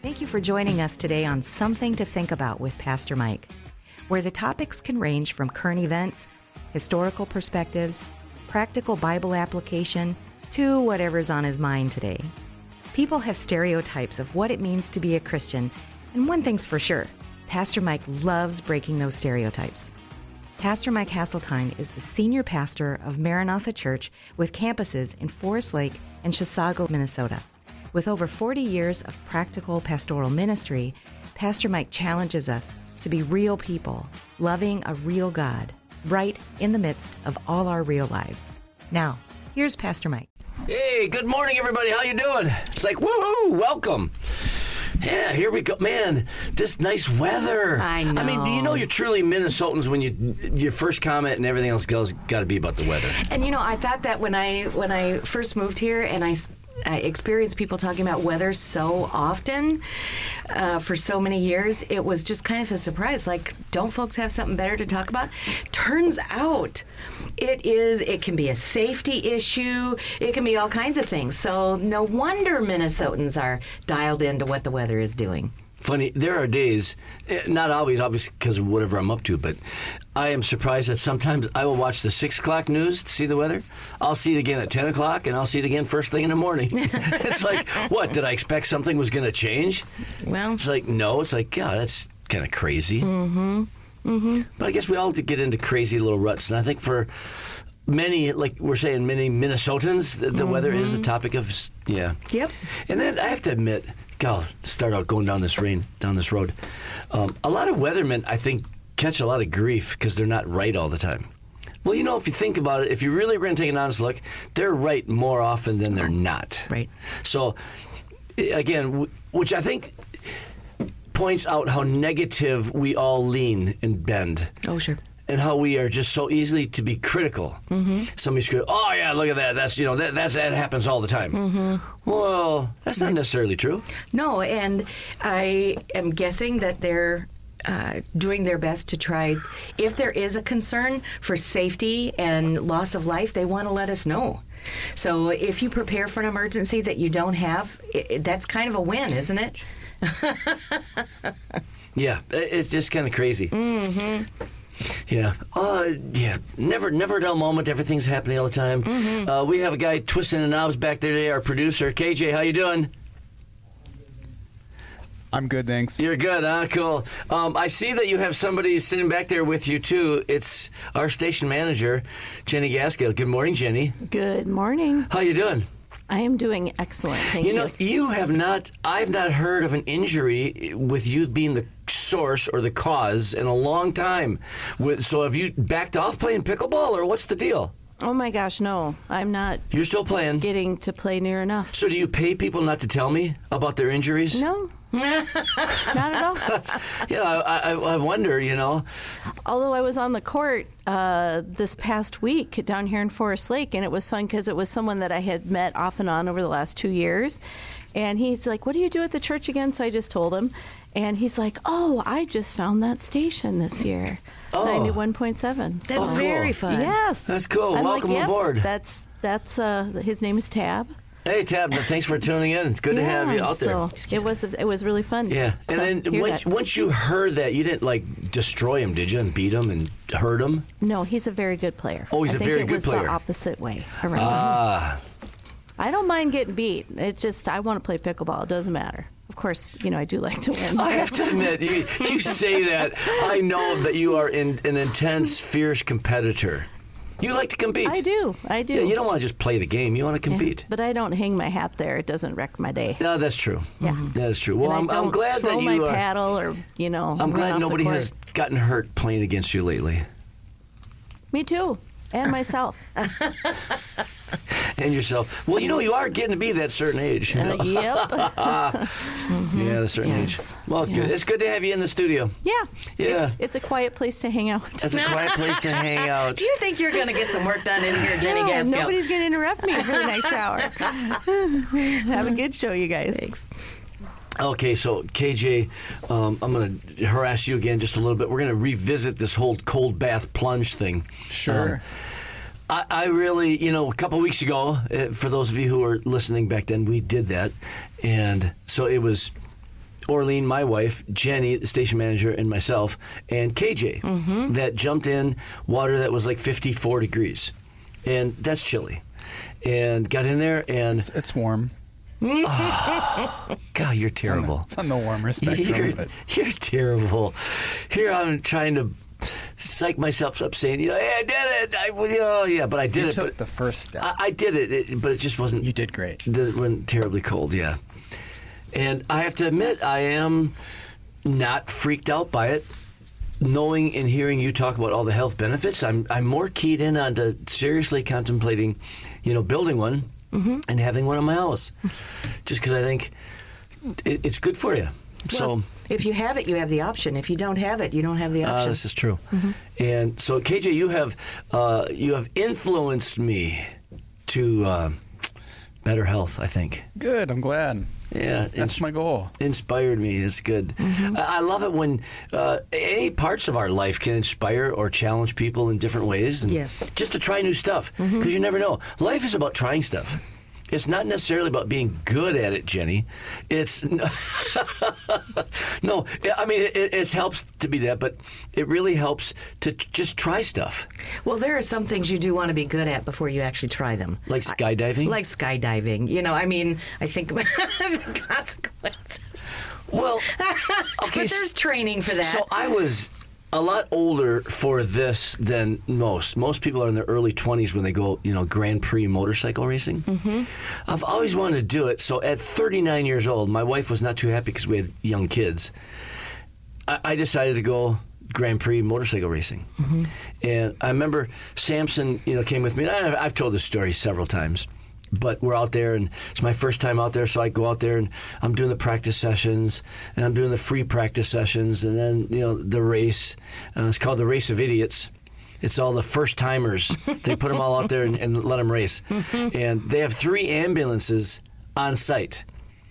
Thank you for joining us today on Something to Think About with Pastor Mike, where the topics can range from current events, historical perspectives, practical Bible application, to whatever's on his mind today. People have stereotypes of what it means to be a Christian, and one thing's for sure, Pastor Mike loves breaking those stereotypes. Pastor Mike Hasseltine is the senior pastor of Maranatha Church with campuses in Forest Lake and Chisago, Minnesota. With over 40 years of practical pastoral ministry, Pastor Mike challenges us to be real people, loving a real God, right in the midst of all our real lives. Now, here's Pastor Mike. Hey, good morning, everybody. How you doing? It's like, woohoo, welcome. Yeah, here we go. Man, this nice weather. I know. I mean, you know you're truly Minnesotans when your first comment and everything else got to be about the weather. And you know, I thought that when I first moved here and I experienced people talking about weather so often for so many years, it was just kind of a surprise. Like, don't folks have something better to talk about? Turns out it can be a safety issue. It can be all kinds of things. So no wonder Minnesotans are dialed into what the weather is doing. Funny, there are days, not always, obviously, because of whatever I'm up to, but I am surprised that sometimes I will watch the 6 o'clock news to see the weather. I'll see it again at 10 o'clock, and I'll see it again first thing in the morning. It's like, what, did I expect something was going to change? Well, it's like, no. It's like, yeah, that's kind of crazy. Mm-hmm. Mm-hmm. But I guess we all get into crazy little ruts, and I think for many, like we're saying, many Minnesotans, the weather is a topic of, yeah. Yep. And then I have to admit, start out going down this road. A lot of weathermen, I think, catch a lot of grief because they're not right all the time. Well, you know, if you think about it, if you really were going to take an honest look, they're right more often than they're not. Right. So, again, which I think points out how negative we all lean and bend. Oh, sure. And how we are just so easily to be critical. Mm-hmm. Somebody's critical. Oh yeah, look at that. That's that happens all the time. Mm-hmm. Well, that's not necessarily true. No, and I am guessing that they're doing their best to try. If there is a concern for safety and loss of life, they want to let us know. So if you prepare for an emergency that you don't have, that's kind of a win, isn't it? Yeah, it's just kind of crazy. Mm-hmm. Yeah. Yeah. Never a dull moment. Everything's happening all the time. Mm-hmm. We have a guy twisting the knobs back there today, our producer. KJ, how you doing? I'm good, thanks. You're good, huh? Cool. I see that you have somebody sitting back there with you, too. It's our station manager, Jenny Gaskill. Good morning, Jenny. Good morning. How you doing? I am doing excellent. Thank you. I've not heard of an injury with you being the source or the cause in a long time. So have you backed off playing pickleball, or what's the deal? Oh my gosh, no. I'm not. You're still playing? Getting to play near enough. So do you pay people not to tell me about their injuries? No. Not at all. Yeah, I wonder, Although I was on the court this past week down here in Forest Lake, and it was fun because it was someone that I had met off and on over the last 2 years. And he's like, what do you do at the church again? So I just told him. And he's like, oh, I just found that station this year. Oh. 91.7. That's very fun. Yes. That's cool. I'm Welcome like, yep, aboard. That's his name is Tab. Hey, Tab, thanks for tuning in. It's good to have you out there. So it was really fun. Yeah. And then once you heard that, you didn't destroy him, did you? And beat him and hurt him? No, he's a very good player. Oh, he's a very good player. I think it was the opposite way around. I don't mind getting beat. It's just I want to play pickleball. It doesn't matter. Of course, I do like to win. I have to admit, you say that. I know that you are an intense, fierce competitor. You like to compete. I do. Yeah, you don't want to just play the game. You want to compete. Yeah, but I don't hang my hat there. It doesn't wreck my day. No, that's true. Yeah. That is true. Well, I'm glad that you throw my paddle or, I'm glad nobody has gotten hurt playing against you lately. Me too. And myself. And yourself. Well, you are getting to be that certain age. Yep. Yeah, the certain age. Well, it's good. It's good to have you in the studio. Yeah. Yeah. It's a quiet place to hang out. It's a quiet place to hang out. Do you think you're going to get some work done in here, Jenny Gaskill? Nobody's going to interrupt me for the next hour. Have a good show, you guys. Thanks. Okay, so KJ, I'm going to harass you again just a little bit. We're going to revisit this whole cold bath plunge thing. Sure. I really, a couple weeks ago, for those of you who were listening back then, we did that. And so it was Orlean, my wife, Jenny, the station manager, and myself, and KJ that jumped in water that was like 54 degrees. And that's chilly. And got in there and... It's warm. God, you're terrible. It's on the warmer spectrum. You're terrible. Here I'm trying to psych myself up saying, hey, I did it. But I did You it. took the first step. I did it, but it just wasn't... You did great. It wasn't terribly cold, yeah. And I have to admit, I am not freaked out by it. Knowing and hearing you talk about all the health benefits, I'm more keyed in on to seriously contemplating, building one and having one in my house. Just because I think it's good for you. Well, if you have it, you have the option. If you don't have it, you don't have the option. This is true. And so, KJ, you have influenced me to better health, I think. Good. I'm glad. Yeah, that's my goal. Inspired me. It's good. I love it when any parts of our life can inspire or challenge people in different ways. And yes. Just to try new stuff, because you never know. Life is about trying stuff. It's not necessarily about being good at it, Jenny. It's no. I mean, it helps to be that, but it really helps to just try stuff. Well, there are some things you do want to be good at before you actually try them. Like skydiving? Like skydiving. I think about the consequences. Well, okay. But there's training for that. So I was a lot older for this than most. Most people are in their early 20s when they go, Grand Prix motorcycle racing. I've always wanted to do it. So at 39 years old, my wife was not too happy because we had young kids. I decided to go Grand Prix motorcycle racing. And I remember Samson, came with me. I've told this story several times. But we're out there, and it's my first time out there, so I go out there, and I'm doing the practice sessions, and I'm doing the free practice sessions, and then, the race. It's called the Race of Idiots. It's all the first-timers. They put them all out there and let them race. And they have 3 ambulances on site.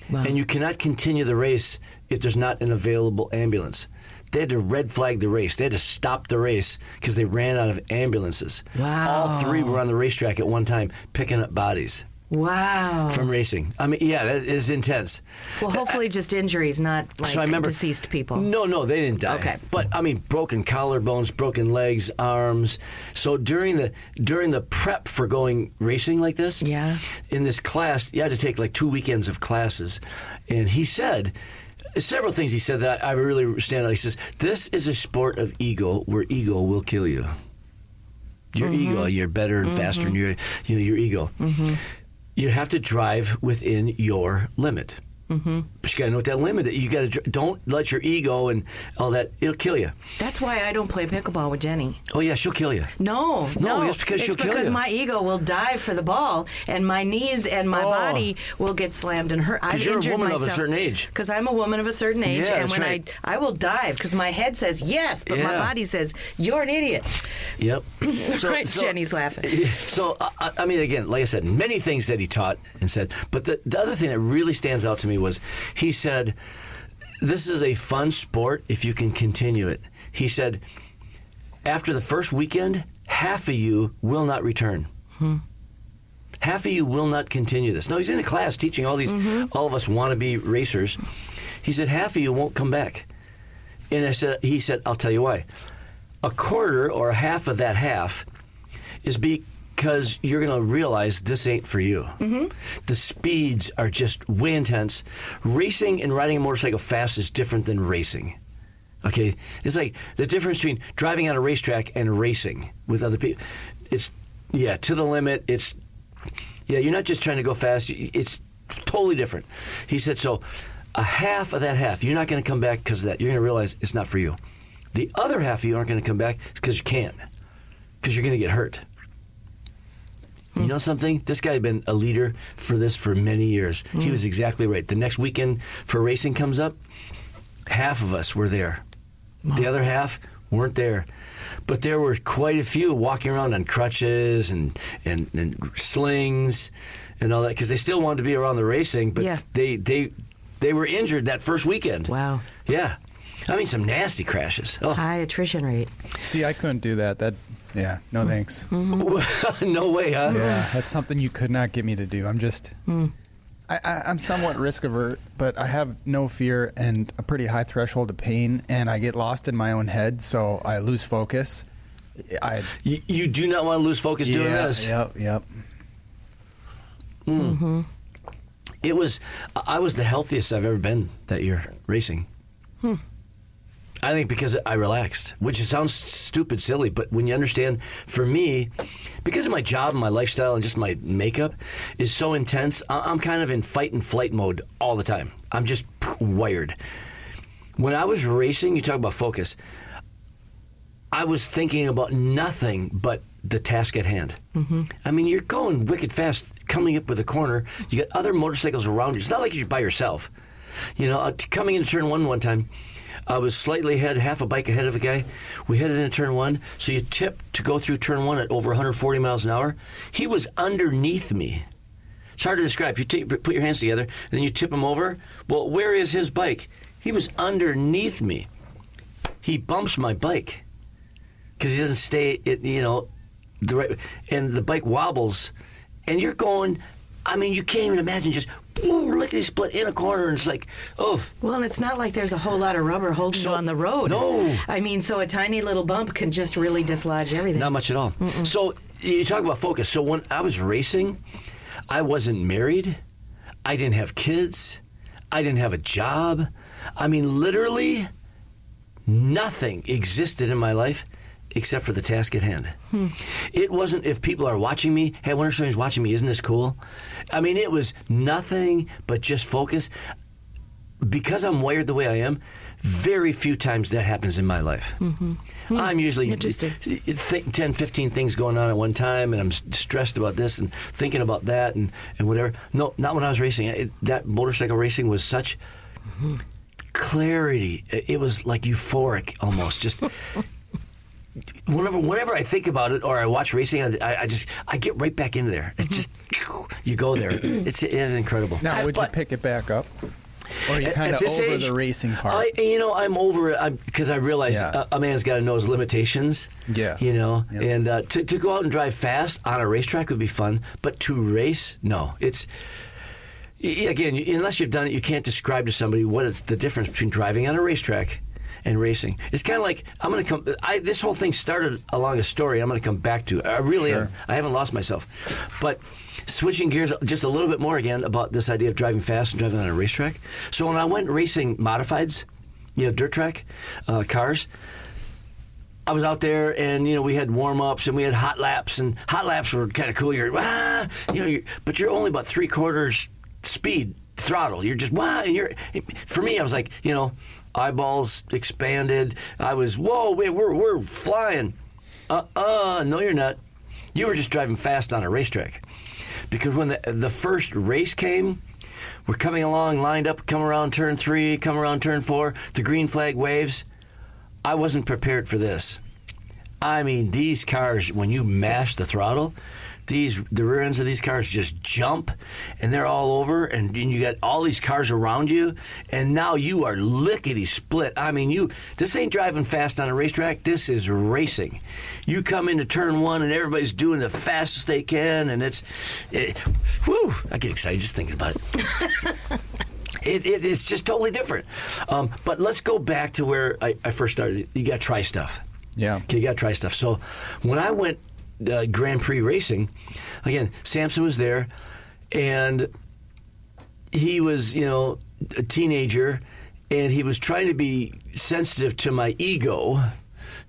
Wow. And you cannot continue the race if there's not an available ambulance. They had to red flag the race. They had to stop the race because they ran out of ambulances. Wow. All 3 were on the racetrack at one time picking up bodies. Wow. From racing. I mean, yeah, that is intense. Well, hopefully just injuries, not deceased people. No, they didn't die. Okay. But, broken collarbones, broken legs, arms. So during the prep for going racing like this, in this class, you had to take like 2 weekends of classes. And he said... several things he said that I really stand out. He says, this is a sport of ego where ego will kill you. Your ego, you're better and faster than your ego. You have to drive within your limit. But you got to know what that limit is. You got to don't let your ego and all that. It'll kill you. That's why I don't play pickleball with Jenny. Oh yeah, she'll kill you. No, it's because she'll kill you. It's because my ego will dive for the ball, and my knees and my body will get slammed and hurt. I've you're injured a woman myself of a certain age. Because I'm a woman of a certain age, Yeah, and when right. I will dive because my head says yes, but my body says you're an idiot. Yep. Right, Jenny's laughing. So again, like I said, many things that he taught and said, but the other thing that really stands out to me was he said, this is a fun sport if you can continue it. He said, after the first weekend, half of you will not return. Half of you will not continue this. Now, he's in a class teaching all these, all of us wannabe racers. He said, half of you won't come back. And he said, I'll tell you why. A quarter or a half of that half is because you're going to realize this ain't for you. The speeds are just way intense. Racing and riding a motorcycle fast is different than racing. Okay? It's like the difference between driving on a racetrack and racing with other people. It's, to the limit. It's, you're not just trying to go fast. It's totally different. He said, so a half of that half, you're not going to come back because of that. You're going to realize it's not for you. The other half of you aren't going to come back because you can't. Because you're going to get hurt. You know something? This guy had been a leader for this for many years. He was exactly right. The next weekend for racing comes up, half of us were there. The other half weren't there. But there were quite a few walking around on crutches and slings and all that because they still wanted to be around the racing, but they were injured that first weekend. Wow. Yeah. Some nasty crashes. Oh. High attrition rate. See, I couldn't do that. Yeah, no thanks. No way, huh? Yeah, that's something you could not get me to do. I'm just... I'm somewhat risk avert, but I have no fear and a pretty high threshold of pain, and I get lost in my own head, so I lose focus. You do not want to lose focus doing this. Yep. Mm-hmm. I was the healthiest I've ever been that year racing. I think because I relaxed, which sounds stupid, silly, but when you understand, for me, because of my job and my lifestyle and just my makeup is so intense, I'm kind of in fight and flight mode all the time. I'm just wired. When I was racing, you talk about focus, I was thinking about nothing but the task at hand. Mm-hmm. I mean, you're going wicked fast, coming up with a corner. You got other motorcycles around you. It's not like you're by yourself. You know, coming into turn one time, I was slightly ahead, half a bike ahead of a guy. We headed into turn one, so you tip to go through turn one at over 140 miles an hour. He was underneath me. It's hard to describe. You put your hands together, and then you tip him over. Well, where is his bike? He was underneath me. He bumps my bike because he doesn't stay, the right, and the bike wobbles, and you're going. I mean, you can't even imagine just lickety split in a corner, and it's like, oh. Well, and it's not like there's a whole lot of rubber holding you on the road. No. I mean, so a tiny little bump can just really dislodge everything. Not much at all. Mm-mm. So you talk about focus. So when I was racing, I wasn't married. I didn't have kids. I didn't have a job. I mean, literally nothing existed in my life except for the task at hand. It wasn't, if people are watching me, hey, I wonder if somebody's watching me, isn't this cool? I mean, it was nothing but just focus. Because I'm wired the way I am, very few times that happens in my life. Mm-hmm. I'm usually 10, 15 things going on at one time, and I'm stressed about this and thinking about that and whatever. No, not when I was racing. That motorcycle racing was such clarity. It was like euphoric almost. Just whenever I think about it or I watch racing, I get right back into there. It's just, you go there. It is incredible. Now, would you pick it back up? Or are you kind of over age, the racing part? I'm over it because I realize a man's got to know his limitations. Yeah. And to go out and drive fast on a racetrack would be fun, but to race, no. It's, again, unless you've done it, you can't describe to somebody what is the difference between driving on a racetrack and racing. It's kind of like, this whole thing started along a story I'm going to come back to. I really am. I haven't lost myself. But switching gears just a little bit more again about this idea of driving fast and driving on a racetrack. So when I went racing modifieds, dirt track cars, I was out there and, we had warm-ups and we had hot laps, and hot laps were kind of cool. But you're only about 3/4 speed throttle. You're just, for me, I was like, eyeballs expanded. I was, whoa, wait, we're flying. No, you're not. You were just driving fast on a racetrack. Because when the first race came, we're coming along, lined up, come around turn 3, come around turn 4, the green flag waves. I wasn't prepared for this. I mean, these cars, when you mash the throttle, the rear ends of these cars just jump, and they're all over, and you got all these cars around you, and now you are lickety split. I mean, this ain't driving fast on a racetrack. This is racing. You come into turn 1, and everybody's doing the fastest they can, and I get excited just thinking about it. It's just totally different. But let's go back to where I first started. You got to try stuff. Yeah. Okay, you got to try stuff. So when I went Grand Prix racing, again, Samson was there, and he was, a teenager, and he was trying to be sensitive to my ego,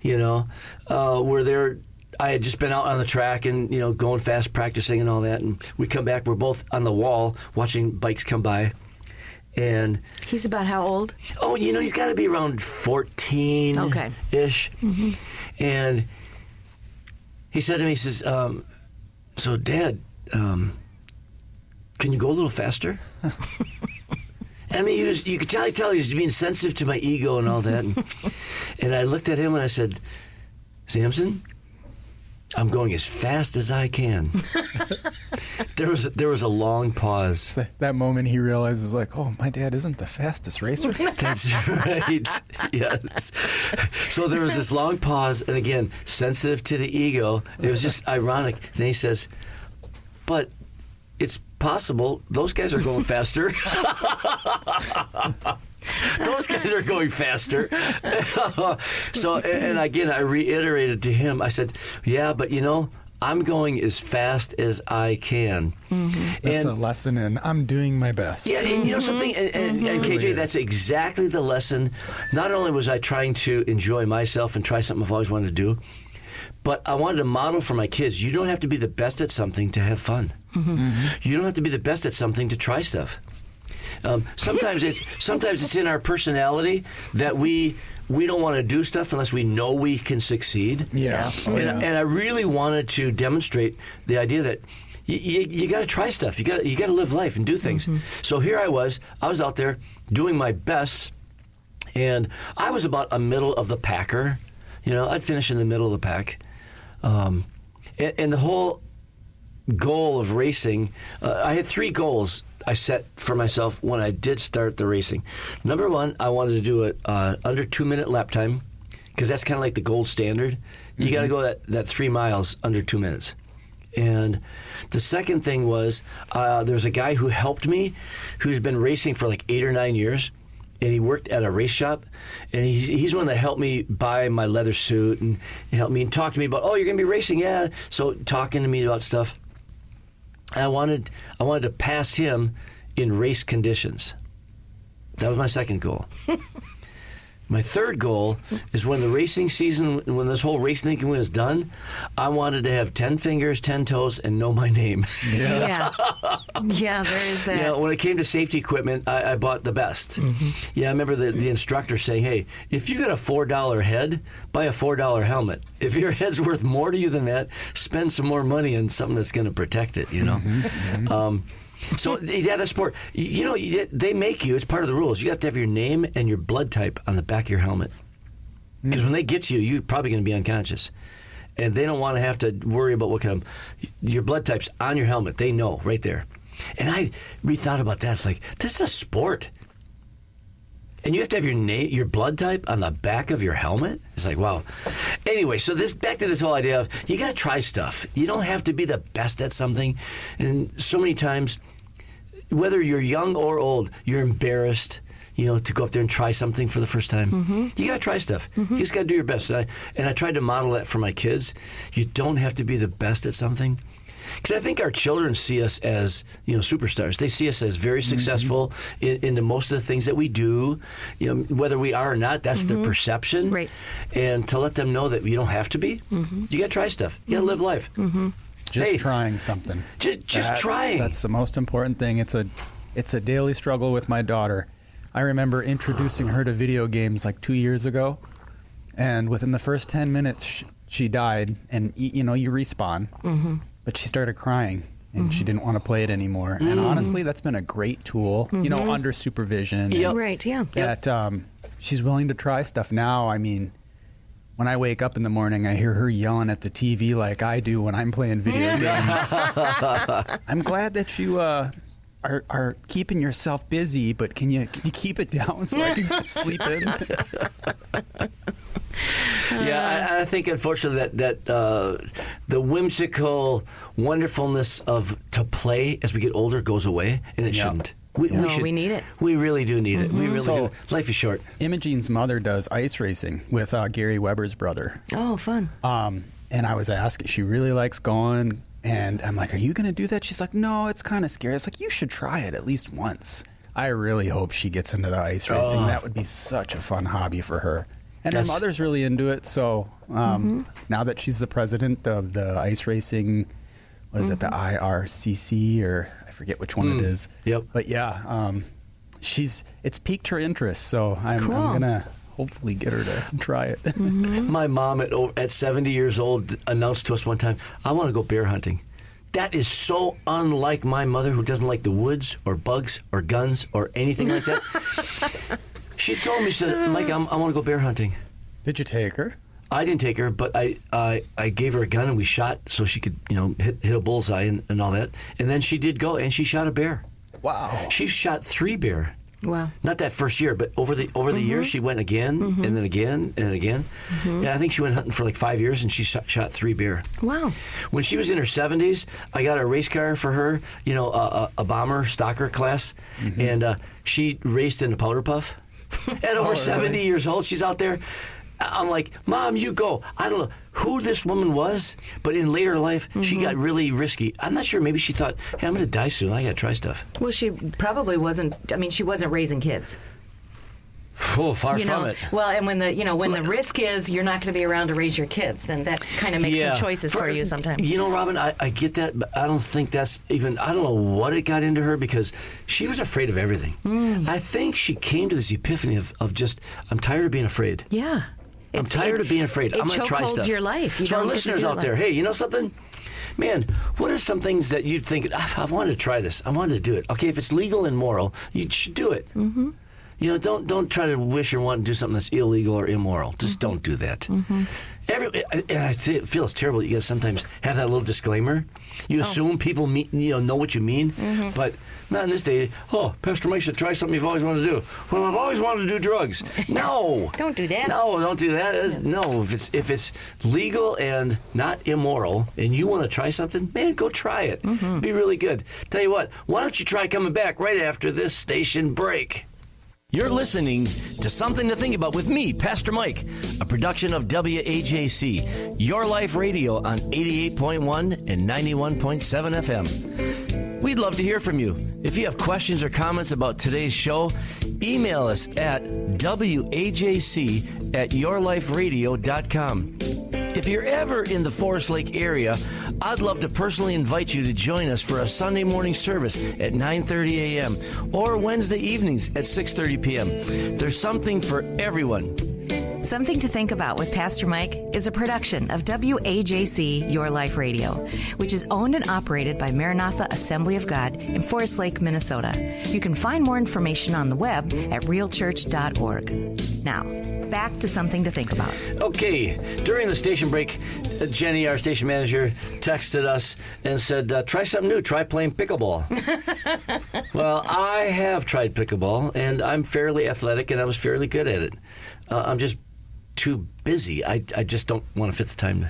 where I had just been out on the track and, going fast, practicing and all that, and we come back, we're both on the wall watching bikes come by. And he's about how old? Oh, he's got to be around 14-ish. Okay. Mm-hmm. And he said to me, he says, so Dad, can you go a little faster? I mean, you could tell he was being sensitive to my ego and all that. And I looked at him and I said, Samson, I'm going as fast as I can. There was a long pause. That moment he realizes, like, oh, my dad isn't the fastest racer. That's right. Yes. So there was this long pause, and again, sensitive to the ego. It was just ironic. Then he says, but it's possible. Those guys are going faster. Those guys are going faster. So, and again, I reiterated to him, I said, yeah, but I'm going as fast as I can. That's a lesson in I'm doing my best. Yeah, and something, and KJ, that's exactly the lesson. Not only was I trying to enjoy myself and try something I've always wanted to do, but I wanted to model for my kids, you don't have to be the best at something to have fun. You don't have to be the best at something to try stuff. Sometimes it's in our personality that we don't want to do stuff unless we know we can succeed. Yeah. And I really wanted to demonstrate the idea that you got to try stuff. You got to live life and do things. So here I was out there doing my best, and I was about a middle of the packer. I'd finish in the middle of the pack, and the whole goal of racing, I had 3 goals I set for myself when I did start the racing. Number 1, I wanted to do it under 2-minute lap time, because that's kind of like the gold standard. You got to go that 3 miles under 2 minutes. And the second thing was there was a guy who helped me who's been racing for like 8 or 9 years, and he worked at a race shop, and he's one that helped me buy my leather suit and helped me and talk to me about, you're going to be racing, yeah. So talking to me about stuff. And I wanted to pass him in race conditions. That was my second goal. My third goal is when the racing season, when this whole racing thing was done, I wanted to have 10 fingers, 10 toes, and know my name. Yeah, there is that. When it came to safety equipment, I bought the best. Yeah, I remember the instructor saying, hey, if you got a $4 head, buy a $4 helmet. If your head's worth more to you than that, spend some more money on something that's going to protect it, So, yeah, that's sport. They make you, it's part of the rules. You have to have your name and your blood type on the back of your helmet. Because when they get you, you're probably going to be unconscious. And they don't want to have to worry about what kind of... Your blood type's on your helmet. They know right there. And I rethought about that. It's like, this is a sport. And you have to have your blood type on the back of your helmet? It's like, wow. Anyway, so back to this whole idea of you got to try stuff. You don't have to be the best at something. And so many times, whether you're young or old, you're embarrassed, to go up there and try something for the first time. You got to try stuff. You just got to do your best. And I tried to model that for my kids. You don't have to be the best at something. Because I think our children see us as, superstars. They see us as very successful in most of the things that we do. Whether we are or not, that's their perception. Right. And to let them know that you don't have to be, you got to try stuff. You got to live life. Just trying something. Just trying. That's the most important thing. It's a daily struggle with my daughter. I remember introducing her to video games like 2 years ago, and within the first 10 minutes, she died. And you respawn. But she started crying, and she didn't want to play it anymore. And honestly, that's been a great tool, under supervision. Right, yeah. That she's willing to try stuff now. I mean, when I wake up in the morning, I hear her yelling at the TV like I do when I'm playing video games. I'm glad that you are keeping yourself busy, but can you keep it down so I can sleep in? Yeah, I think unfortunately that the whimsical wonderfulness of to play as we get older goes away, and it shouldn't. We need it. We really do need it. We really do. Life is short. Imogene's mother does ice racing with Gary Weber's brother. Oh, fun. And I was asking, she really likes going, and I'm like, are you going to do that? She's like, no, it's kind of scary. It's like, you should try it at least once. I really hope she gets into the ice racing. That would be such a fun hobby for her. And her mother's really into it, so now that she's the president of the ice racing, what is it, the IRCC, or I forget which one it is. Yep. But yeah, it's piqued her interest, so I'm going to hopefully get her to try it. My mom at 70 years old announced to us one time, I want to go bear hunting. That is so unlike my mother, who doesn't like the woods or bugs or guns or anything like that. She told me, she said, Mike, I want to go bear hunting. Did you take her? I didn't take her, but I gave her a gun and we shot so she could, hit a bullseye and all that. And then she did go and she shot a bear. Wow. She shot 3 bear. Wow. Not that first year, but over the years, she went again and then again and again. And I think she went hunting for like 5 years, and she shot 3 bear. Wow. When she was in her 70s, I got a race car for her, a bomber stalker class, and she raced in a powder puff. At over 70 years old, she's out there. I'm like, Mom, you go. I don't know who this woman was, but in later life, she got really risky. I'm not sure. Maybe she thought, hey, I'm going to die soon. I got to try stuff. Well, she probably wasn't. I mean, she wasn't raising kids. Oh, far from it. Well, and when the risk is you're not going to be around to raise your kids, then that kind of makes some choices for you sometimes. Robin, I get that, but I don't think that's even. I don't know what it got into her because she was afraid of everything. I think she came to this epiphany of just, I'm tired of being afraid. Yeah. I'm tired of being afraid. I'm going to try stuff. Your life. So our listeners out there, hey, you know something? Man, what are some things that you'd think, I wanted to try this. I wanted to do it. Okay, if it's legal and moral, you should do it. Don't try to wish or want to do something that's illegal or immoral. Just don't do that. And I feel it's terrible that you guys sometimes have that little disclaimer. You assume people know what you mean, but not in this day. Oh, Pastor Mike said try something you've always wanted to do. Well, I've always wanted to do drugs. No, don't do that. No, don't do that. No, if it's legal and not immoral, and you want to try something, man, go try it. Be really good. Tell you what, why don't you try coming back right after this station break? You're listening to Something to Think About with me, Pastor Mike, a production of WAJC, Your Life Radio on 88.1 and 91.7 FM. We'd love to hear from you. If you have questions or comments about today's show, email us at wajc@yourliferadio.com. If you're ever in the Forest Lake area, I'd love to personally invite you to join us for a Sunday morning service at 9:30 a.m. or Wednesday evenings at 6:30 p.m. There's something for everyone. Something to Think About with Pastor Mike is a production of WAJC Your Life Radio, which is owned and operated by Maranatha Assembly of God in Forest Lake, Minnesota. You can find more information on the web at realchurch.org. Now, back to Something to Think About. Okay, during the station break, Jenny, our station manager, texted us and said, try something new, try playing pickleball. Well, I have tried pickleball, and I'm fairly athletic, and I was fairly good at it. I'm just too busy. I just don't want to fit the time.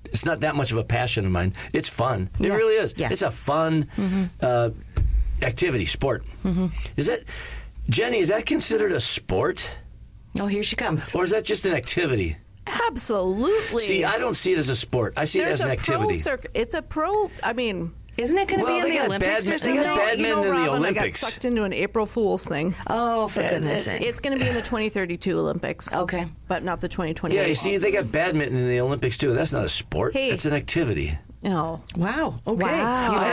It's not that much of a passion of mine. It's fun. It really is. Yeah. It's a fun activity, sport. Jenny, is that considered a sport? Oh, here she comes. Or is that just an activity? Absolutely. See, I don't see it as a sport. I see it as an activity. It's a pro. I mean, isn't it going to be in the Olympics or something? They got badminton in the Olympics. I got sucked into an April Fool's thing. Oh, for goodness sake. It's going to be in the 2032 Olympics. Okay. But not the 2028. Yeah, you see, they got badminton in the Olympics, too. That's not a sport. Hey. It's an activity. Oh. Wow. Okay. Wow. You I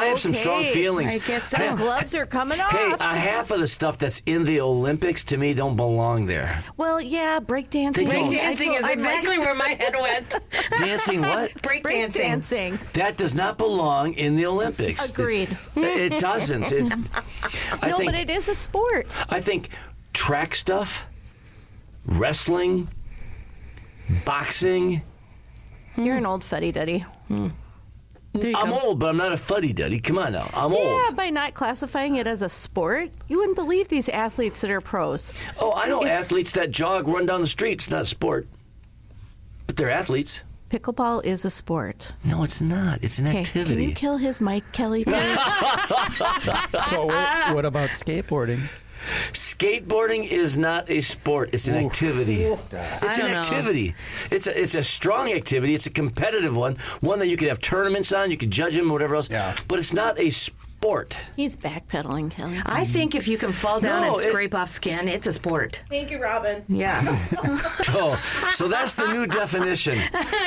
have some strong feelings. I guess so. The gloves are coming off. Hey, half of the stuff that's in the Olympics, to me, don't belong there. Well, yeah, breakdancing. Breakdancing is exactly where my head went. Dancing what? Breakdancing. That does not belong in the Olympics. Agreed. It doesn't. But it is a sport. I think track stuff, wrestling, boxing. You're an old fuddy-duddy. I'm old, but I'm not a fuddy-duddy. Come on now. I'm old. Yeah, by not classifying it as a sport, you wouldn't believe these athletes that are pros. Oh, I know athletes that jog, run down the street. It's not a sport. But they're athletes. Pickleball is a sport. No, it's not. It's an activity. Can you kill his mic, Kelly, please? So what about skateboarding? Skateboarding is not a sport. It's an activity. It's an activity. It's a strong activity. It's a competitive one that you could have tournaments on. You could judge them, whatever else. Yeah. But it's not a sport. He's backpedaling, Kelly. I think if you can fall down and scrape off skin, it's a sport. Thank you, Robin. Yeah. So that's the new definition.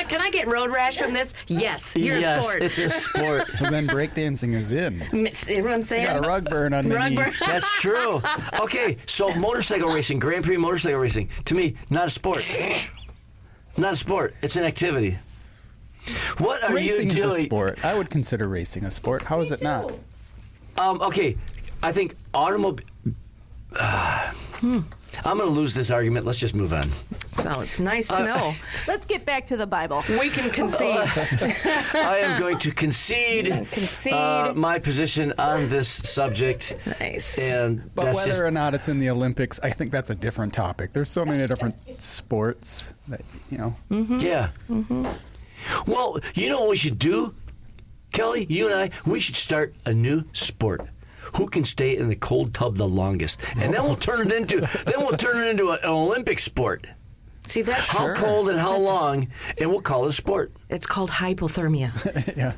Can I get road rash from this? Yes. You're a sport. It's a sport. So then breakdancing is in. See what I'm saying? You got a rug burn on the knee. That's true. Okay, so motorcycle racing, Grand Prix motorcycle racing, to me, not a sport. Not a sport. It's an activity. What are racing you doing? Racing is a sport. I would consider racing a sport. How is it not? Okay, I think I'm going to lose this argument. Let's just move on. Well, it's nice to know. Let's get back to the Bible. We can concede. I am going to concede my position on this subject. Nice. And But that's whether just, or not it's in the Olympics, I think that's a different topic. There's so many different sports that, yeah. Well, you know what we should do, Kelly? You and I, we should start a new sport. Who can stay in the cold tub the longest? And then we'll turn it into an Olympic sport. See, that's How cold and how long, and we'll call it a sport. It's called hypothermia. yeah.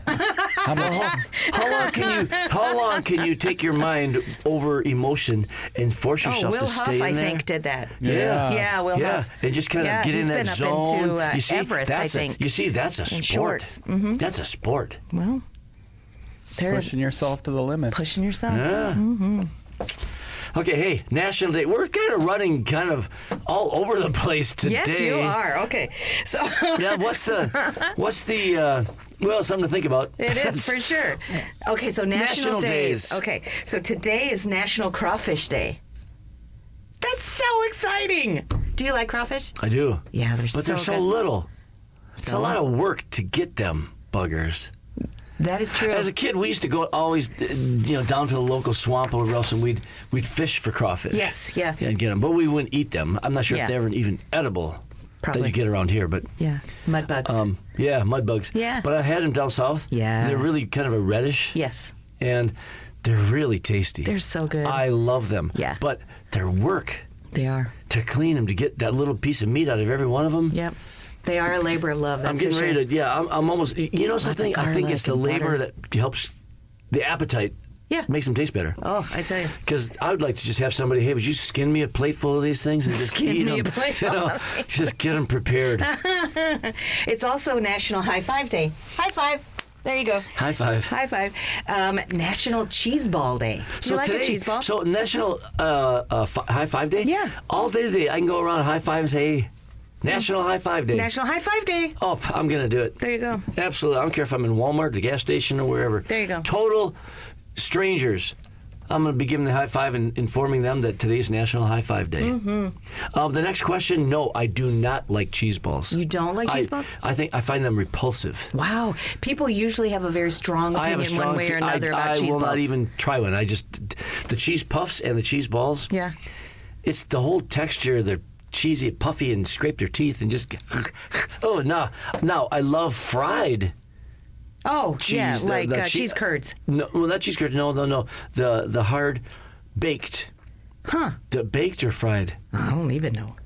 How long can you take your mind over emotion and force yourself Will to Huff, stay in I there? think, did that. Yeah. Yeah, Will Huff. And just kind of get he's in that been up zone. into, You see, Everest, I think. You see, that's a sport. shorts. That's a sport. Well, they're Pushing yourself to the limits. pushing yourself. Yeah. Okay, hey, National Day. We're kind of running kind of all over the place today. Yes, you are. Okay. So Yeah, what's the well, something to think about. it is for sure. Okay, so National Days. Okay, so today is National Crawfish Day. That's so exciting. Do you like crawfish? I do. Yeah, they're But they're so good. little. It's a lot of work to get them buggers. That is true. As a kid, we used to go always, down to the local swamp or else, and we'd fish for crawfish. Yes, yeah. And get them, but we wouldn't eat them. I'm not sure Yeah. if they're ever even edible. Probably. That you get around here, but Yeah, mud bugs. mud bugs. Yeah. But I had them down south. Yeah. They're really kind of a reddish. yes, And they're really tasty. they're so good. I love them. Yeah. But their work They are. to clean them, to get that little piece of meat out of every one of them. Yep. They are a labor of love. That's I'm getting for ready sure. to. Yeah, I'm almost. You know something? I think it's the garlic and labor butter. that helps the appetite. Yeah. Makes them taste better. Oh, I tell you. Because I would like to just have somebody. Hey, would you skin me a plate full of these things and just Skin eat me a them? plate full of these. Just get them prepared. It's also National High Five Day. High five. There you go. High five. High five. National Cheese Ball Day. Do you like a cheese ball? So National High Five Day. Yeah. All day today, I can go around high five and say, hey, National High Five Day. National High Five Day. Oh, I'm gonna do it. There you go. Absolutely. I don't care if I'm in Walmart, the gas station, or wherever. There you go. Total strangers. I'm going to be giving the high five and informing them that today's National High Five Day. Mm-hmm. The next question, no, I do not like cheese balls. You don't like cheese balls? I find them repulsive. Wow. People usually have a very strong I have a opinion strong one way or another about I cheese will balls. not even try one. The cheese puffs and the cheese balls. Yeah. It's the whole texture. They're cheesy, puffy, and scrape your teeth and just. Oh no! Now I love fried. Oh, Cheese, yeah, the like cheese- cheese curds. No, well, not cheese curds. No. The hard baked. Huh. The baked or fried I don't even know.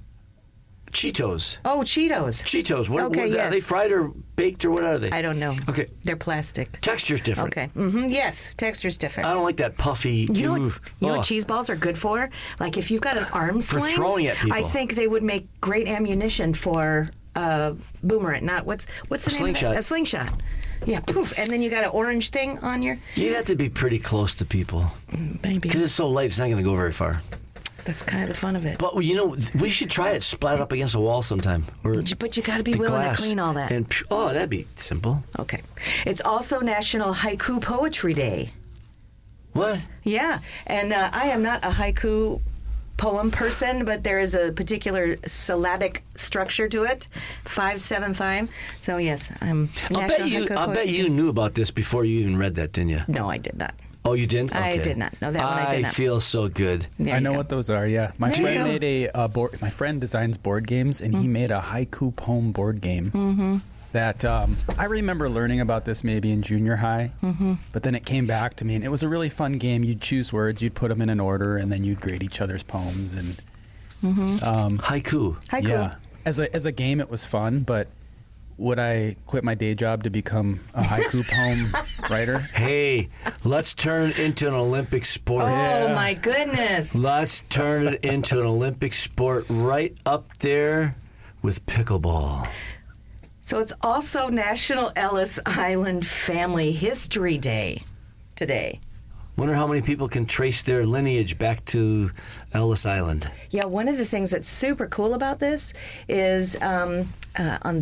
Cheetos. Oh, Cheetos. Cheetos. Okay, Are yes. they fried or baked or what are they? I don't know. Okay. They're plastic. Texture's different. Okay. Yes, texture's different. I don't like that puffy. You know, ooh, what oh. cheese balls are good for? Like if you've got an arm For sling, throwing at people. I think they would make great ammunition for boomerang. Not what's the name slingshot. of it? A slingshot. Yeah, poof, and then you got an orange thing on your. You'd have to be pretty close to people Maybe because it's so light. It's not going to go very far. that's kind of the fun of it. But we should try it. Splat up against a wall sometime. Or But you got to be the willing glass. to clean all that. And that'd be simple. Okay, it's also National Haiku Poetry Day. What? Yeah, and I am not a haiku poem person, but there is a particular syllabic structure to it, 575. So yes, I'm. I'll bet you knew about this before you even read that, didn't you? No, I did not. Oh, you didn't? I Okay. did not. No, that one I did not. I feel so good. There I you know go. what those are. Yeah, my There you friend go. made a board. My friend designs board games, and he made a haiku poem board game. Mm-hmm. That I remember learning about this maybe in junior high, but then it came back to me, and it was a really fun game. You'd choose words, you'd put them in an order, and then you'd grade each other's poems. And Haiku. Haiku. yeah, as a game, it was fun. But would I quit my day job to become a haiku poem writer? Hey, let's turn it into an Olympic sport. Oh my goodness! Let's turn it into an Olympic sport right up there with pickleball. So it's also National Ellis Island Family History Day today. Wonder how many people can trace their lineage back to Ellis Island. Yeah, one of the things that's super cool about this is on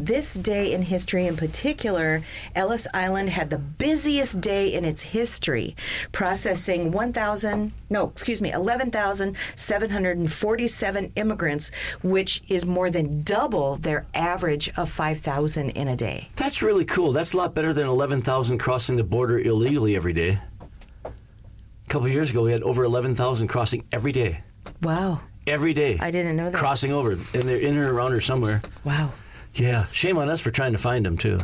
this day in history in particular, Ellis Island had the busiest day in its history, processing 11,747 immigrants, which is more than double their average of 5,000 in a day. That's really cool. That's a lot better than 11,000 crossing the border illegally every day. A couple of years ago, we had over 11,000 crossing every day. Wow. Every day. I didn't know that. Crossing over. And they're in or around or somewhere. Wow. Yeah. Shame on us for trying to find them, too.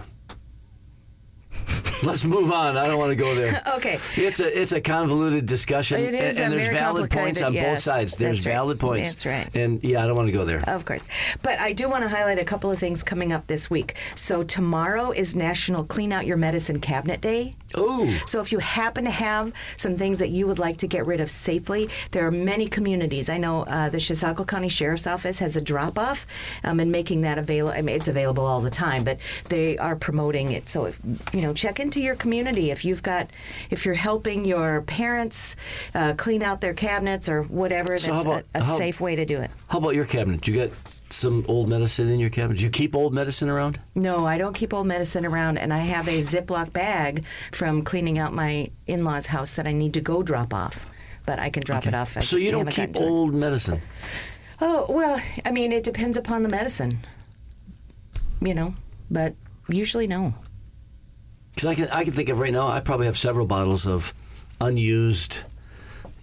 Let's move on. I don't want to go there. Okay. It's a convoluted discussion. It is and a there's very valid points on both yes, sides. There's that's right. valid points. That's right. And yeah, I don't want to go there. Of course. But I do want to highlight a couple of things coming up this week. So tomorrow is National Clean Out Your Medicine Cabinet Day. Ooh. So if you happen to have some things that you would like to get rid of safely, there are many communities. I know the Chisago County Sheriff's Office has a drop-off and making that available. I mean, it's available all the time, but they are promoting it. So, check into your community. If you're helping your parents clean out their cabinets or whatever, that's a safe way to do it. How about your cabinet? You got some old medicine in your cabinet? Do you keep old medicine around? No, I don't keep old medicine around, and I have a Ziploc bag from cleaning out my in-laws' house that I need to go drop off, but I can drop it off. So you don't keep old medicine? Oh, well, I mean, it depends upon the medicine, but usually no. Because I can think of right now, I probably have several bottles of unused,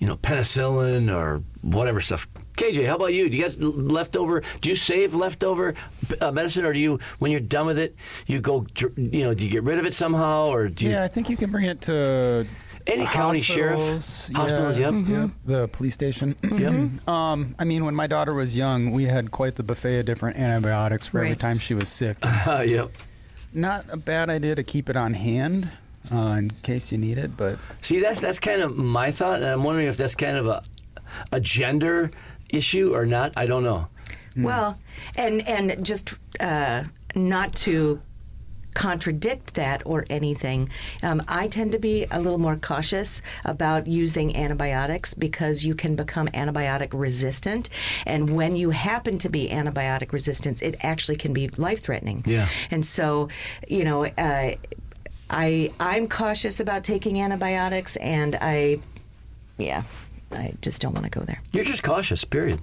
penicillin or whatever stuff. KJ, how about you? Do you guys leftover? Do you save leftover medicine, or do you, when you're done with it, you go? Do you get rid of it somehow, or do you? Yeah, I think you can bring it to any county sheriff, hospitals. Yep, yep. The police station. Yep. I mean, when my daughter was young, we had quite the buffet of different antibiotics for every time she was sick. Yep. Not a bad idea to keep it on hand in case you need it, but see, that's kind of my thought, and I'm wondering if that's kind of a gender issue or not. I don't know. Well, and just not to contradict that or anything, I tend to be a little more cautious about using antibiotics because you can become antibiotic resistant, and when you happen to be antibiotic resistant, it actually can be life-threatening. Yeah. And so, I'm cautious about taking antibiotics, and I just don't want to go there. You're just cautious, period.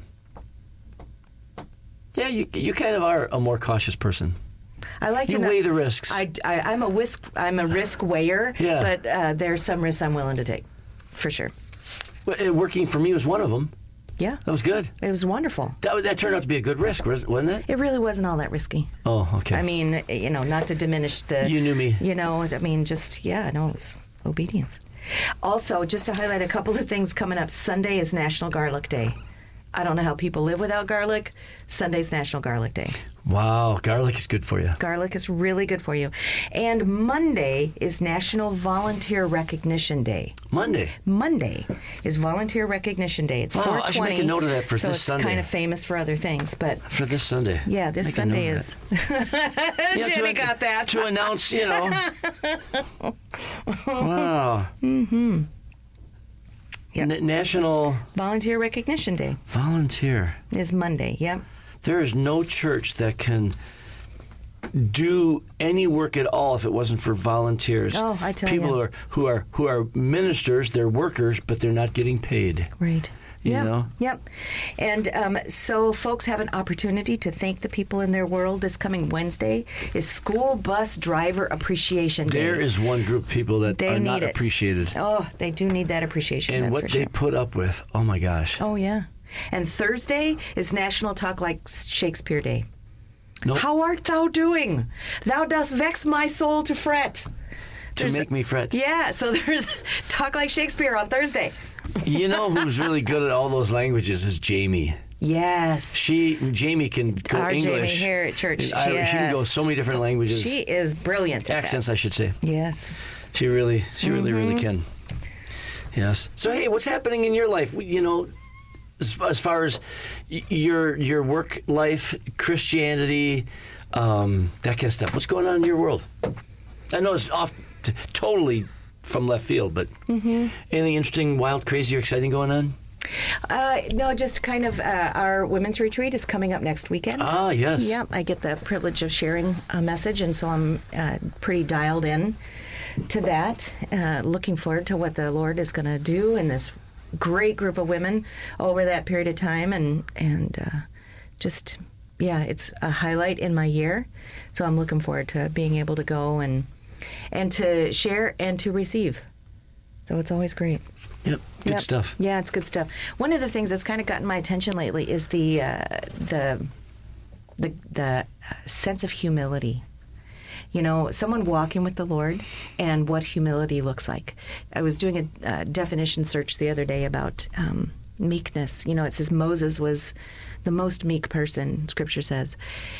Yeah, you kind of are a more cautious person. I like you to weigh the risks. I'm a risk weigher, yeah. But there's some risks I'm willing to take, for sure. Well, working for me was one of them. Yeah. That was good. It was wonderful. That turned out to be a good risk, wasn't it? It really wasn't all that risky. Oh, okay. I mean, not to diminish the... You knew me. it was obedience. Also, just to highlight a couple of things coming up, Sunday is National Garlic Day. I don't know how people live without garlic. Sunday's National Garlic Day. Wow, garlic is good for you. Garlic is really good for you. And Monday is National Volunteer Recognition Day. Monday is Volunteer Recognition Day. It's 420. I should make a note of that for this Sunday. So it's kind of famous for other things, but... For this Sunday. Yeah, this Sunday is... Jenny got that. To announce, Wow. Mm-hmm. Yep. National... Volunteer Recognition Day. Volunteer. Is Monday, yep. There is no church that can do any work at all if it wasn't for volunteers. Oh, I tell you. People who are ministers, they're workers, but they're not getting paid. Right. You know? Yep. And so folks have an opportunity to thank the people in their world. This coming Wednesday is School Bus Driver Appreciation Day. There is one group of people that are not appreciated. Oh, they do need that appreciation. And that's what for they sure. put up with, oh my gosh. Oh, yeah. And Thursday is National Talk Like Shakespeare Day. Nope. How art thou doing? Thou dost vex my soul to fret. To make me fret. Yeah, so there's Talk Like Shakespeare on Thursday. You know who's really good at all those languages is Jamie. Yes. Jamie can go Our English. Jamie here at church. Yes. She can go so many different languages. She is brilliant at Accents, that. I should say. Yes. She really can. Yes. So hey, what's happening in your life? As far as your work life, Christianity, that kind of stuff. What's going on in your world? I know it's totally from left field, but anything interesting, wild, crazy, or exciting going on? No, just kind of our women's retreat is coming up next weekend. Ah, yes. Yep, I get the privilege of sharing a message, and so I'm pretty dialed in to that. Looking forward to what the Lord is going to do in this great group of women over that period of time, and just, yeah, it's a highlight in my year. So I'm looking forward to being able to go and to share and to receive. So it's always great. Yep, good stuff. Yeah, it's good stuff. One of the things that's kind of gotten my attention lately is the sense of humility. You know, someone walking with the Lord and what humility looks like. I was doing a definition search the other day about meekness. You know, it says Moses was the most meek person, Scripture says.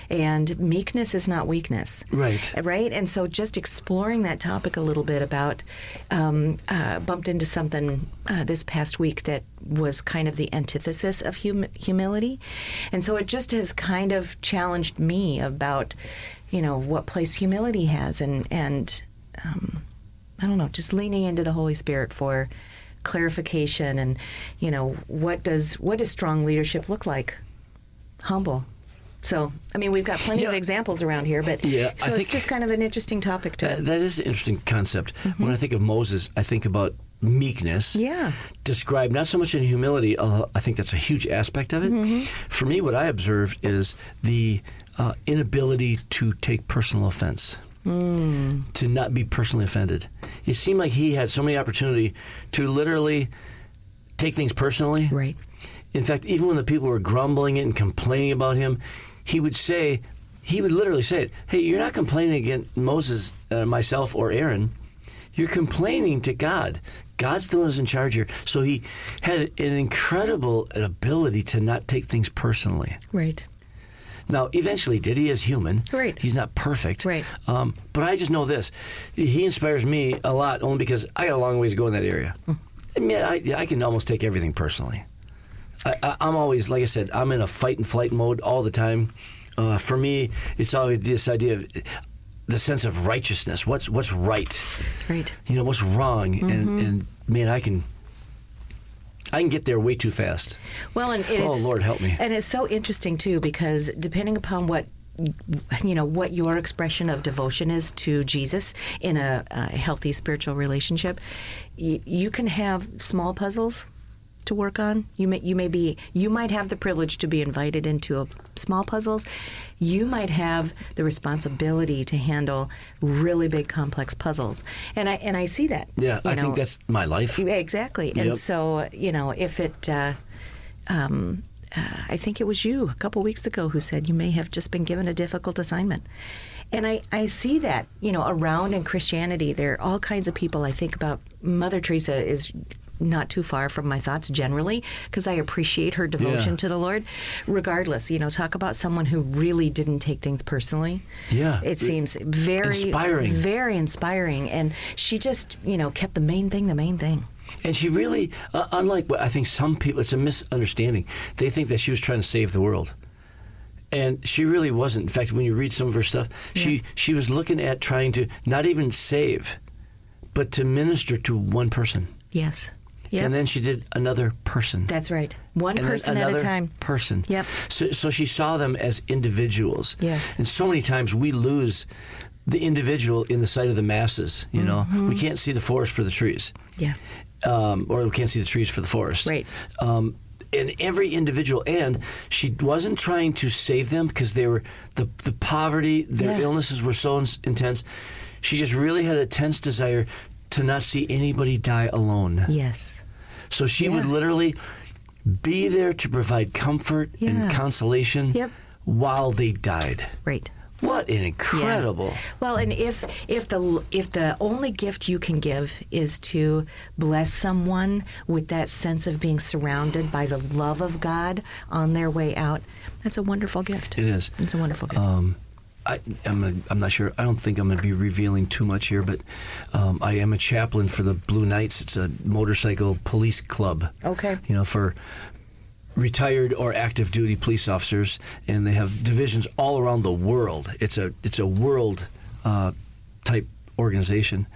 And meekness is not weakness. Right. Right? And so just exploring that topic a little bit about, bumped into something this past week that was kind of the antithesis of humility. And so it just has kind of challenged me about, you know, what place humility has, and I don't know, just leaning into the Holy Spirit for clarification, and, you know, what does strong leadership look like? Humble. So, I mean, we've got plenty of examples around here, but so it's just kind of an interesting topic to... That is an interesting concept. When I think of Moses, I think about meekness. Yeah. Described not so much in humility, although I think that's a huge aspect of it. For me, what I observed is the inability to take personal offense. To not be personally offended. It seemed like he had so many opportunity to literally take things personally. Right. In fact, even when the people were grumbling it and complaining about him, he would literally say it. Hey, you're not complaining against Moses, myself, or Aaron. You're complaining to God. God's the one who's in charge here. So he had an incredible ability to not take things personally. Right. Now, eventually did. He is human. Right. He's not perfect. Right. But I just know this. He inspires me a lot only because I got a long ways to go in that area. I mean, I can almost take everything personally. I'm always, like I said, I'm in a fight and flight mode all the time. For me, it's always this idea of the sense of righteousness. What's right? Right. You know, what's wrong? And man, I can get there way too fast. Well, and Lord help me. And it's so interesting too, because depending upon what your expression of devotion is to Jesus in a healthy spiritual relationship, you can have small puzzles to work on. You might have the privilege to be invited into small puzzles. You might have the responsibility to handle really big, complex puzzles. And I see that. Yeah, I think that's my life. Exactly. Yep. And so, if it, I think it was you a couple weeks ago who said you may have just been given a difficult assignment. And I see that, around in Christianity. There are all kinds of people. I think about Mother Teresa is not too far from my thoughts generally, because I appreciate her devotion to the Lord. Regardless, talk about someone who really didn't take things personally. Yeah. It seems very inspiring. Very inspiring. And she just, kept the main thing the main thing. And she really, unlike what I think some people, it's a misunderstanding. They think that she was trying to save the world. And she really wasn't. In fact, when you read some of her stuff, she was looking at trying to not even save, but to minister to one person. Yes. Yep. And then she did another person. That's right. One person at a time. Person. Yep. So she saw them as individuals. Yes. And so many times we lose the individual in the sight of the masses. We can't see the forest for the trees. Yeah. Or we can't see the trees for the forest. Right. And every individual, and she wasn't trying to save them because they were the poverty, their illnesses were so intense. She just really had a tense desire to not see anybody die alone. Yes. So she would literally be there to provide comfort and consolation while they died. Right. What an incredible! Yeah. Well, and if the only gift you can give is to bless someone with that sense of being surrounded by the love of God on their way out, that's a wonderful gift. It is. It's a wonderful gift. I'm not sure. I don't think I'm going to be revealing too much here, but I am a chaplain for the Blue Knights. It's a motorcycle police club. Okay. For retired or active duty police officers, and they have divisions all around the world. It's a world type organization.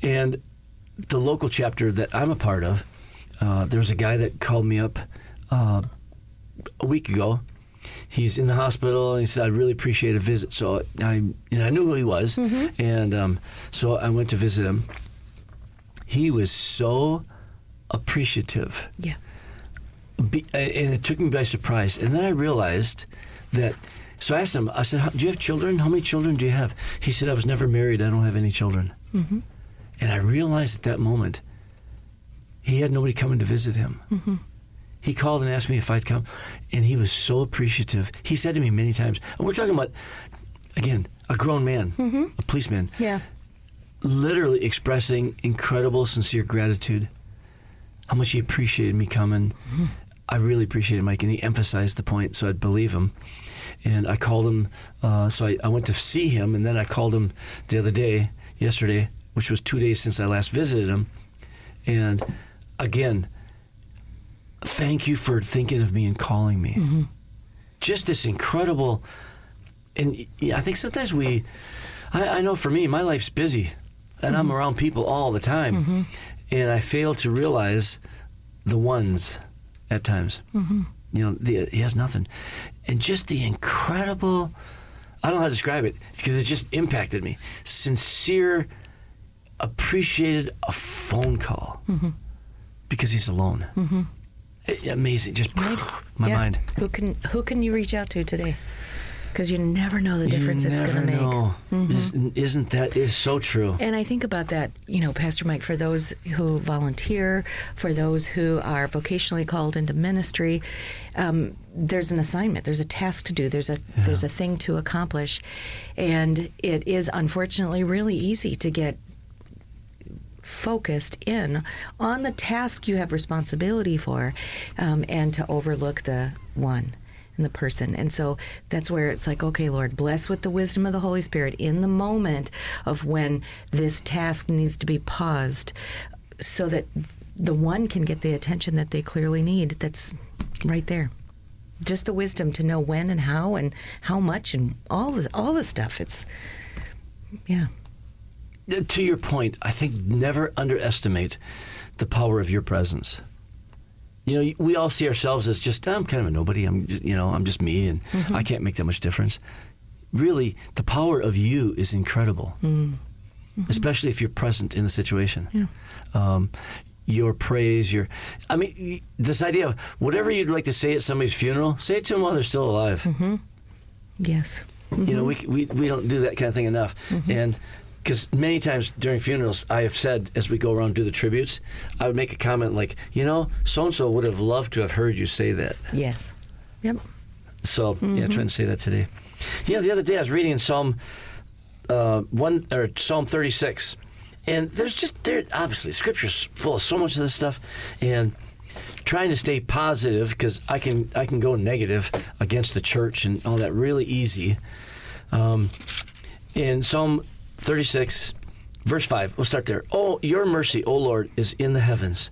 And the local chapter that I'm a part of, there was a guy that called me up a week ago. He's in the hospital, and he said, I'd really appreciate a visit. So I knew who he was, and so I went to visit him. He was so appreciative. Yeah. And it took me by surprise. And then I realized that, so I asked him, I said, do you have children? How many children do you have? He said, I was never married. I don't have any children. Mm-hmm. And I realized at that moment, he had nobody coming to visit him. Mm-hmm. He called and asked me if I'd come, and he was so appreciative. He said to me many times, and we're talking about, again, a grown man, a policeman, literally expressing incredible, sincere gratitude, how much he appreciated me coming. Mm-hmm. I really appreciated Mike, and he emphasized the point, so I'd believe him. And I called him, so I went to see him, and then I called him the other day, yesterday, which was 2 days since I last visited him. And again, thank you for thinking of me and calling me. Mm-hmm. Just this incredible, and I think sometimes I know for me, my life's busy, and I'm around people all the time, and I fail to realize the ones at times. He has nothing. And just the incredible, I don't know how to describe it, because it just impacted me. Sincere, appreciated a phone call because he's alone. Amazing, just my mind. Who can you reach out to today? Because you never know the difference it's going to make. Isn't that is so true? And I think about that, Pastor Mike, for those who volunteer, for those who are vocationally called into ministry, there's an assignment, there's a task to do, there's a thing to accomplish, and it is unfortunately really easy to get focused in on the task you have responsibility for, and to overlook the one and the person. And so that's where it's like, okay, Lord, bless with the wisdom of the Holy Spirit in the moment of when this task needs to be paused, so that the one can get the attention that they clearly need. That's right there. Just the wisdom to know when and how much and all the stuff. It's, yeah. To your point, I think never underestimate the power of your presence. We all see ourselves as just, I'm kind of a nobody. I'm just me, and I can't make that much difference. Really, the power of you is incredible, especially if you're present in the situation. Yeah. Your praise, this idea of whatever you'd like to say at somebody's funeral, say it to them while they're still alive. Mm-hmm. Yes. Mm-hmm. We don't do that kind of thing enough, and. Because many times during funerals, I have said, as we go around and do the tributes, I would make a comment like, so-and-so would have loved to have heard you say that. Yes. Yep. So, trying to say that today. The other day I was reading in Psalm 36, and obviously, Scripture's full of so much of this stuff, and trying to stay positive, because I can go negative against the church and all that really easy. In Psalm 36, verse 5, we'll start there. Oh, your mercy, O Lord, is in the heavens.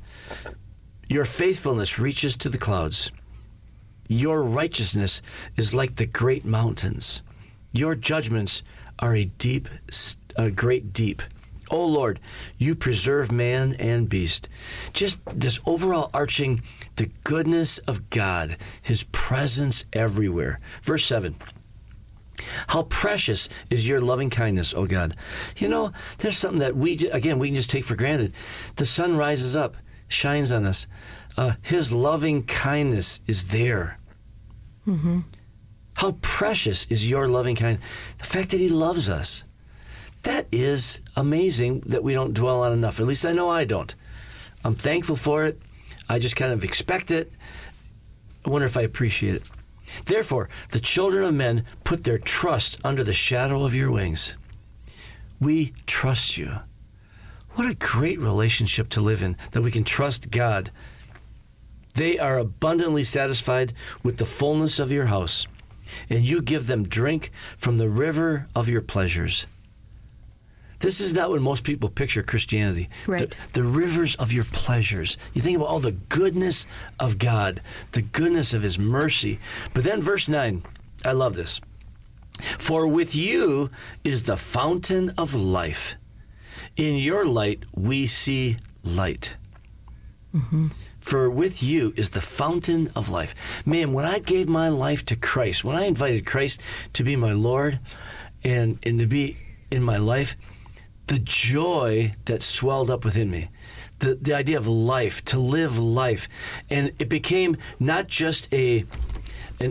Your faithfulness reaches to the clouds. Your righteousness is like the great mountains. Your judgments are a great deep. O Lord, you preserve man and beast. Just this overall arching, the goodness of God, his presence everywhere. Verse 7. How precious is your loving kindness, O God. There's something that we can just take for granted. The sun rises up, shines on us. His loving kindness is there. Mm-hmm. How precious is your loving kindness. The fact that he loves us. That is amazing that we don't dwell on enough. At least I know I don't. I'm thankful for it. I just kind of expect it. I wonder if I appreciate it. Therefore, the children of men put their trust under the shadow of your wings. We trust you. What a great relationship to live in, that we can trust God. They are abundantly satisfied with the fullness of your house, and you give them drink from the river of your pleasures. This is not what most people picture Christianity. Right. The rivers of your pleasures. You think about all the goodness of God, the goodness of his mercy. But then verse 9, I love this. For with you is the fountain of life. In your light, we see light. For with you is the fountain of life. Man, when I gave my life to Christ, when I invited Christ to be my Lord and to be in my life, the joy that swelled up within me, the idea of life, to live life, and it became not just an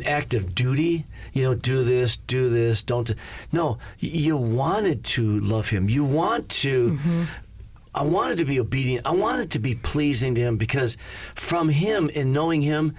act of duty, do this, don't. No, you wanted to love him. You want to. I wanted to be obedient. I wanted to be pleasing to him, because from him and knowing him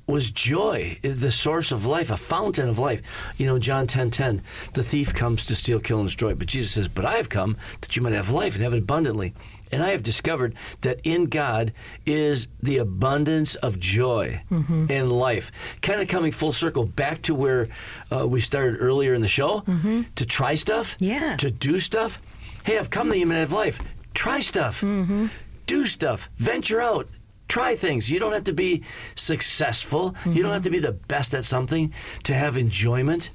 was joy, the source of life, a fountain of life. John 10:10, the thief comes to steal, kill, and destroy. But Jesus says, but I have come that you might have life and have it abundantly. And I have discovered that in God is the abundance of joy and life. Kind of coming full circle back to where we started earlier in the show, to try stuff, to do stuff. Hey, I've come that you might have life. Try stuff. Do stuff. Venture out. Try things. You don't have to be successful. You don't have to be the best at something to have enjoyment.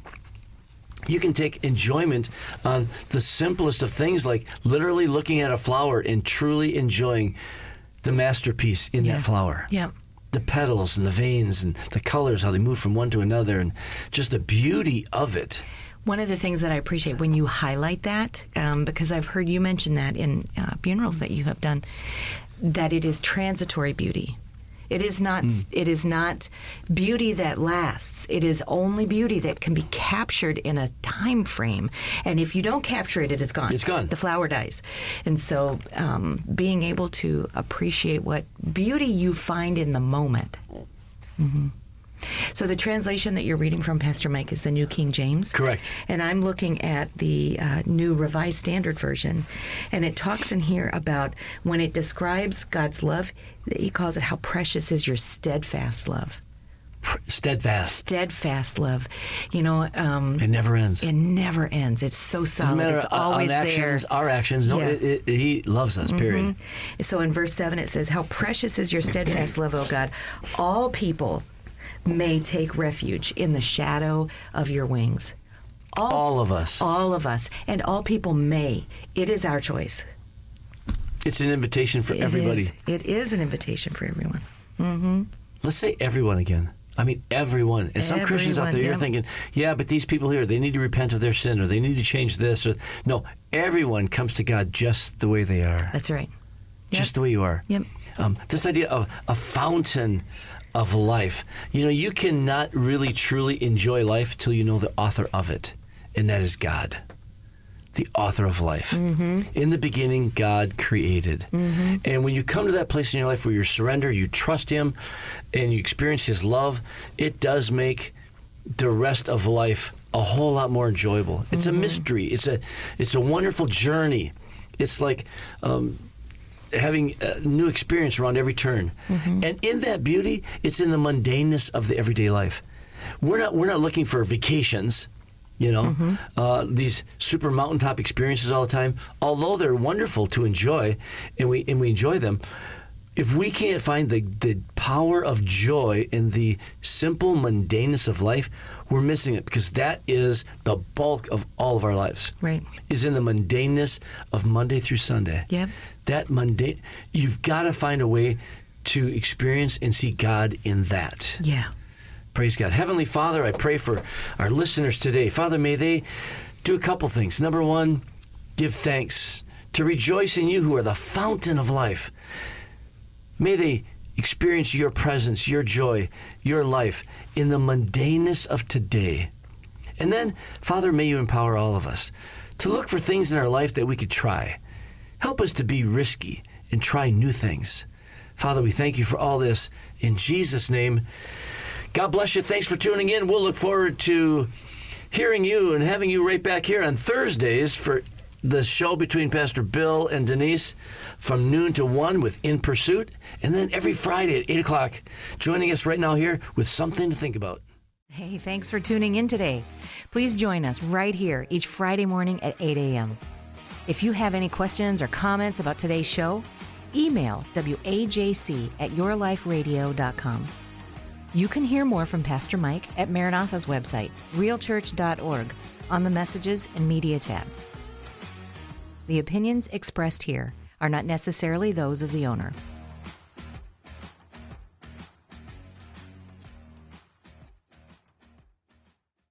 You can take enjoyment on the simplest of things, like literally looking at a flower and truly enjoying the masterpiece in that flower. Yeah. The petals and the veins and the colors, how they move from one to another, and just the beauty of it. One of the things that I appreciate when you highlight that, because I've heard you mention that in funerals that you have done, that it is transitory beauty. It is not. It is not beauty that lasts. It is only beauty that can be captured in a time frame. And if you don't capture it, it is gone. It's gone. The flower dies. And so, being able to appreciate what beauty you find in the moment. So the translation that you're reading from, Pastor Mike, is the New King James. Correct. And I'm looking at the New Revised Standard Version, and it talks in here about when it describes God's love, he calls it, how precious is your steadfast love. Steadfast love. It never ends. It never ends. It's so solid. It's always there. Our actions. No, he loves us, period. So in verse 7 it says, how precious is your steadfast love, O God. All people may take refuge in the shadow of your wings. All of us. All of us. And all people may. It is our choice. It's an invitation for everybody. It is an invitation for everyone. Let's say everyone again. I mean, everyone. And some Christians out there, you're thinking, yeah, but these people here, they need to repent of their sin, or they need to change this. Or no, everyone comes to God just the way they are. That's right. Just the way you are. Yep. This idea of a fountain of life. You cannot really truly enjoy life till you know the author of it, and that is God, the author of life. In the beginning, God created. And when you come to that place in your life where you surrender, you trust him, and you experience his love, it does make the rest of life a whole lot more enjoyable. It's a mystery. It's a wonderful journey. It's like having a new experience around every turn. And in that beauty, it's in the mundaneness of the everyday life. We're not looking for vacations, these super mountaintop experiences all the time, although they're wonderful to enjoy, and we enjoy them. If we can't find the power of joy in the simple mundaneness of life, we're missing it, because that is the bulk of all of our lives. Right. Is in the mundaneness of Monday through Sunday. Yep. That mundane, you've got to find a way to experience and see God in that. Yeah. Praise God. Heavenly Father, I pray for our listeners today. Father, may they do a couple things. Number one, give thanks, to rejoice in you who are the fountain of life. May they experience your presence, your joy, your life in the mundaneness of today. And then, Father, may you empower all of us to look for things in our life that we could try. Help us to be risky and try new things. Father, we thank you for all this. In Jesus' name, God bless you. Thanks for tuning in. We'll look forward to hearing you and having you right back here on Thursdays for the show between Pastor Bill and Denise from noon to 1 with In Pursuit. And then every Friday at 8 o'clock, joining us right now here with something to think about. Hey, thanks for tuning in today. Please join us right here each Friday morning at 8 a.m. If you have any questions or comments about today's show, email wajc@yourliferadio.com. You can hear more from Pastor Mike at Maranatha's website, realchurch.org, on the Messages and Media tab. The opinions expressed here are not necessarily those of the owner.